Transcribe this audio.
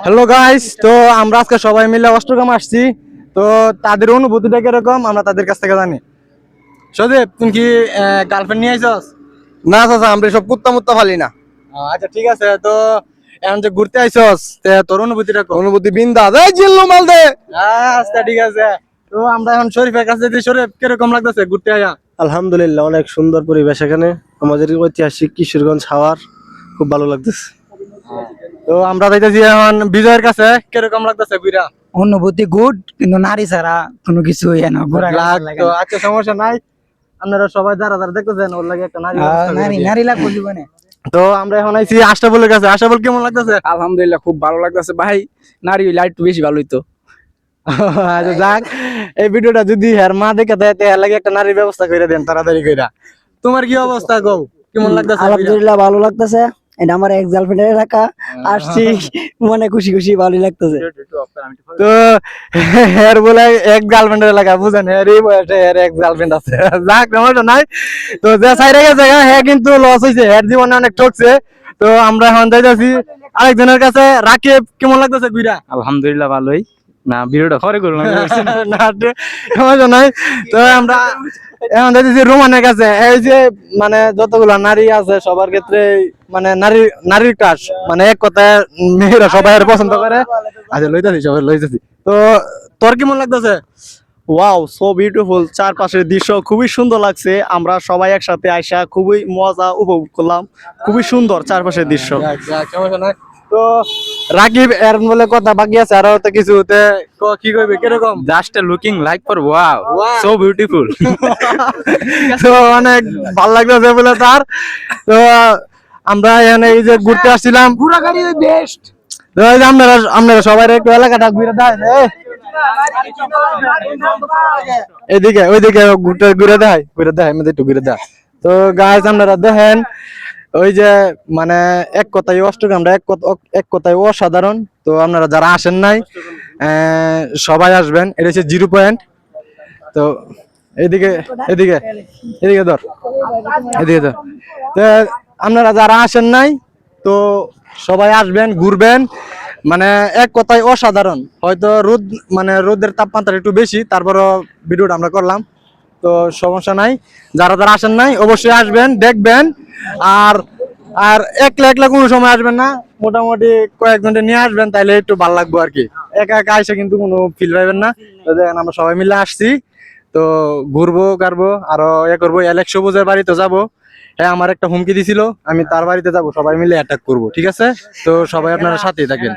Hello guys, তো আমরা আজকে সবাই মিলে অষ্টগ্রাম আসছি। তো তাদের অনুভূতিটা কিরকম আমরা তাদের কাছ থেকে জানি। সদীপ, তুমি কি গার্লফ্রেন্ড নিয়ে আইছস? না চাচা, আমরা সব কুত্তা মুত্তা ফালি না। আচ্ছা ঠিক আছে। তো এখন যে ঘুরতে আইছস, তোর অনুভূতিটা কম? অনুভূতি বিন্দাস। এই জিল্লু মাল দে। আচ্ছা ঠিক আছে। তো আমরা এখন শরীফের কাছে যেতে। শরীফ, কিরকম লাগতেছে ঘুরতে আয়া? আলহামদুলিল্লাহ, অনেক সুন্দর পরিবেশ এখানে। আমাদের ঐতিহাসিক কিশোরগঞ্জ হাওয়ার খুব ভালো লাগতেছে। তো আমরা যাইতেছি এখন বিজয়ের কাছে। কিরকম লাগতেছে ঘুরা? অনুভূতি গুড, কিন্তু নারী ছাড়া কোনো কিছু তো আচ্ছা, সমস্যা নাই। আপনারা সবাই যারা যারা দেখতেছেন ওর লাগে একটা নারী ব্যবস্থা করে দিন। নারী লাগবে জীবনে। তো আমরা এখন আইছি আশরাফুলের কাছে। আশরাফুল, কেমন লাগতেছে? আলহামদুলিল্লাহ, খুব ভালো লাগতেছে ভাই। নারী হইলে একটু বেশি ভালো হইতো। আচ্ছা যাক, এই ভিডিওটা যদি হের মা দেখে দেয় তো হের লাগে একটা নারীর ব্যবস্থা করে দেন তাড়াতাড়ি কইরা। তোমার কি অবস্থা গো? কেমন লাগতেছে? আলহামদুলিল্লাহ ভালো লাগতেছে। এটা আমার এক্স গার্লফ্রেন্ডের এলাকা, আসছি মানে খুশি খুশি ভালোই লাগতেছে। তো হের বলে এক গার্লফ্রেন্ডের এলাকা, বুঝেন? হের এই বয়সে হের এক গার্লফ্রেন্ড আছে। যাক, সমস্যা নাই। তো যে সাইডে গেছে হ্যাঁ, কিন্তু লস হয়েছে, হের জীবনে অনেক ঠকছে। তো আমরা এখন যাইতেছি আরেকজনের কাছে। রাকিব, কেমন লাগতেছে ঘুরা? আলহামদুলিল্লাহ ভালোই। না, ভিডিওটা পরে করলাম। না, সমস্যা নাই। তো আমরা এখন যাইতেছি রোমানের কাছে। এই যে মানে যতগুলা নারী আছে সবার ক্ষেত্রে মানে নারীর ক্রাশ, মানে এক কথায় মেয়েরা সবাই পছন্দ করে। আচ্ছা, লইতেছি সবাই লইতেছি। তো তোর কেমন লাগতেছে? Wow, so beautiful. চারপাশের দৃশ্য খুবই সুন্দর লাগছে। আমরা সবাই একসাথে আইসা খুবই মজা উপভোগ করলাম। খুবই সুন্দর চারপাশের দৃশ্য। সমস্যা নাই। তো রাকিব, এর বলে কথা বাকি আছে আরো তো কিছু। কি কইবে, কিরকম? Just looking like for wow, so beautiful. তো অনেক ভালো লাগতেছে বলে তার। তো আমরা এখানে এই যে ঘুরতে আসছিলাম, ঘোরাঘুরি বেস্ট। তো এই যে আপনারা সবাই একটু এলাকাটা ঘুরে দেয়। এদিকে ওইদিকে ঘুরে দেয় একটু ঘুরে দেয়। তো গাইস, আপনারা দেখেন ওই যে মানে এক কথায় অষ্টগ্রামটা এক কথায় অসাধারণ। তো আপনারা যারা আসেন নাই সবাই আসবেন। এটা হচ্ছে 0 পয়েন্ট। তো এদিকে এদিকে এদিকে ধর, এদিকে ধর। তো আপনারা যারা আসেন নাই তো সবাই আসবেন, ঘুরবেন। মানে এক কথায় অসাধারণ। হয়তো রোদের তাপমাত্রা একটু বেশি, তারপরও ভিডিওটা আমরা করলাম। তো সমস্যা নাই, যারা যারা আসেন নাই অবশ্যই আসবেন, দেখবেন। আর আর একলা একলা কোনো সময় আসবেন না, মোটামুটি কয়েকজনকে নিয়ে আসবেন, তাইলে একটু ভালো লাগবে আর কি। একা একা এসে কিন্তু কোনো ফিল পাইবেন না। তো দেখেন আমরা সবাই মিলে আসছি, তো ঘুরবো কারবো আরো করবো। অ্যালেক্স সবুজের বাড়িতে যাবো। হ্যাঁ, আমার একটা হুমকি দিছিল, আমি তার বাড়িতে যাব, সবাই মিলে অ্যাটাক করব। ঠিক আছে? তো সবাই আপনারা সাথেই থাকেন।